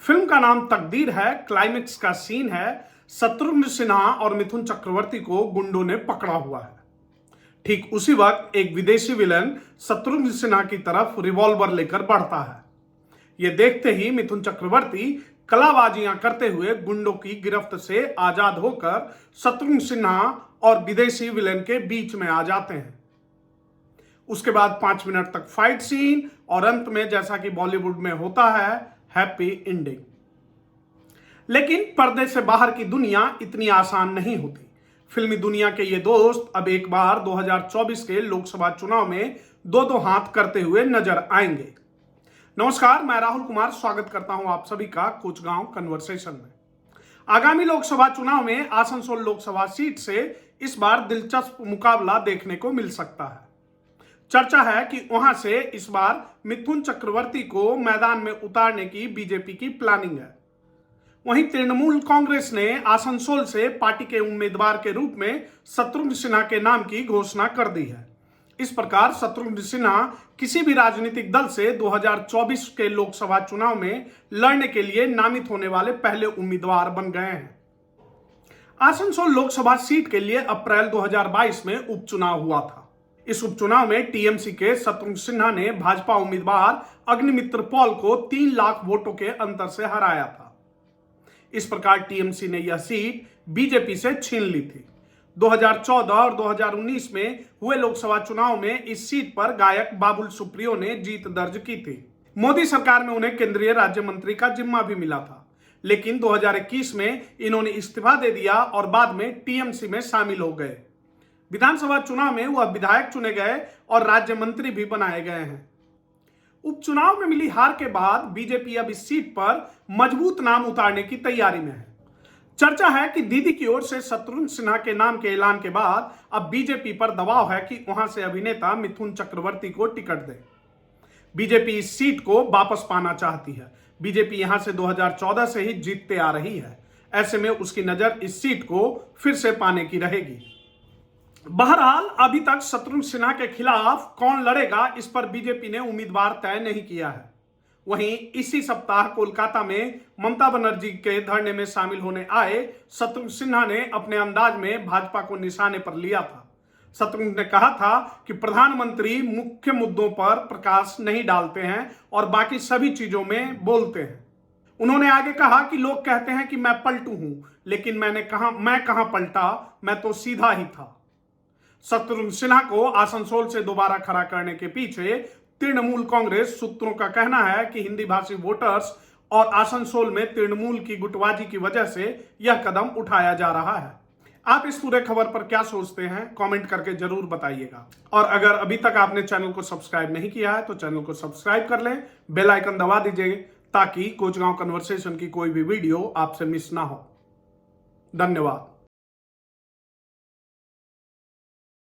Film का नाम तकदीर है। क्लाइमेक्स का सीन है, शत्रुघ्न सिन्हा और मिथुन चक्रवर्ती को गुंडों ने पकड़ा हुआ है। ठीक उसी वक्त एक विदेशी विलन शत्रुघ्न सिन्हा की तरफ रिवॉल्वर लेकर बढ़ता है। यह देखते ही मिथुन चक्रवर्ती कलाबाजियां करते हुए गुंडों की गिरफ्त से आजाद होकर शत्रुघ्न सिन्हा और विदेशी विलन के बीच में आ जाते हैं। उसके बाद 5 मिनट तक फाइट सीन और अंत में जैसा कि बॉलीवुड में होता है, हैप्पी एंडिंग। लेकिन पर्दे से बाहर की दुनिया इतनी आसान नहीं होती। फिल्मी दुनिया के ये दोस्त अब एक बार 2024 के लोकसभा चुनाव में दो हाथ करते हुए नजर आएंगे। नमस्कार, मैं राहुल कुमार स्वागत करता हूं आप सभी का कोचगांव कन्वर्सेशन में। आगामी लोकसभा चुनाव में आसनसोल लोकसभा सीट से इस बार दिलचस्प मुकाबला देखने को मिल सकता है। चर्चा है कि वहां से इस बार मिथुन चक्रवर्ती को मैदान में उतारने की बीजेपी की प्लानिंग है। वहीं तृणमूल कांग्रेस ने आसनसोल से पार्टी के उम्मीदवार के रूप में शत्रुघ्न सिन्हा के नाम की घोषणा कर दी है। इस प्रकार शत्रुघ्न सिन्हा किसी भी राजनीतिक दल से 2024 के लोकसभा चुनाव में लड़ने के लिए नामित होने वाले पहले उम्मीदवार बन गए हैं। आसनसोल लोकसभा सीट के लिए अप्रैल 2022 में उपचुनाव हुआ था। इस उपचुनाव में टीएमसी के शत्रुघ्न सिन्हा ने भाजपा उम्मीदवार अग्निमित्र पॉल को 3 लाख वोटों के अंतर से हराया था। इस प्रकार टीएमसी ने यह सीट बीजेपी से छीन ली थी। 2014 और 2019 में हुए लोकसभा चुनाव में इस सीट पर गायक बाबुल सुप्रियो ने जीत दर्ज की थी। मोदी सरकार में उन्हें केंद्रीय राज्य मंत्री का जिम्मा भी मिला था, लेकिन 2021 में इन्होंने इस्तीफा दे दिया और बाद में टीएमसी में शामिल हो गए। विधानसभा चुनाव में वह विधायक चुने गए और राज्य मंत्री भी बनाए गए हैं। उपचुनाव में मिली हार के बाद बीजेपी अब इस सीट पर मजबूत नाम उतारने की तैयारी में है। चर्चा है कि दीदी की ओर से शत्रुघ्न सिन्हा के नाम के ऐलान के बाद अब बीजेपी पर दबाव है कि वहां से अभिनेता मिथुन चक्रवर्ती को टिकट दे। बीजेपी इस सीट को वापस पाना चाहती है। बीजेपी यहां से 2014 से ही जीतते आ रही है। ऐसे में उसकी नजर इस सीट को फिर से पाने की रहेगी। बहरहाल अभी तक शत्रुघ्न सिन्हा के खिलाफ कौन लड़ेगा, इस पर बीजेपी ने उम्मीदवार तय नहीं किया है। वहीं इसी सप्ताह कोलकाता में ममता बनर्जी के धरने में शामिल होने आए शत्रुघ्न सिन्हा ने अपने अंदाज में भाजपा को निशाने पर लिया था। शत्रुघ्न ने कहा था कि प्रधानमंत्री मुख्य मुद्दों पर प्रकाश नहीं डालते हैं और बाकी सभी चीजों में बोलते हैं। उन्होंने आगे कहा कि लोग कहते हैं कि मैं पलटू हूं, लेकिन मैं कहां पलटा, मैं तो सीधा ही था। शत्रुघ्न सिन्हा को आसनसोल से दोबारा खड़ा करने के पीछे तृणमूल कांग्रेस सूत्रों का कहना है कि हिंदी भाषी वोटर्स और आसनसोल में तृणमूल की गुटबाजी की वजह से यह कदम उठाया जा रहा है। आप इस पूरे खबर पर क्या सोचते हैं, कमेंट करके जरूर बताइएगा। और अगर अभी तक आपने चैनल को सब्सक्राइब नहीं किया है तो चैनल को सब्सक्राइब कर लें, बेल आइकन दबा दीजिए ताकि कोचगांव कन्वर्सेशन की कोई भी वीडियो आपसे मिस ना हो। धन्यवाद।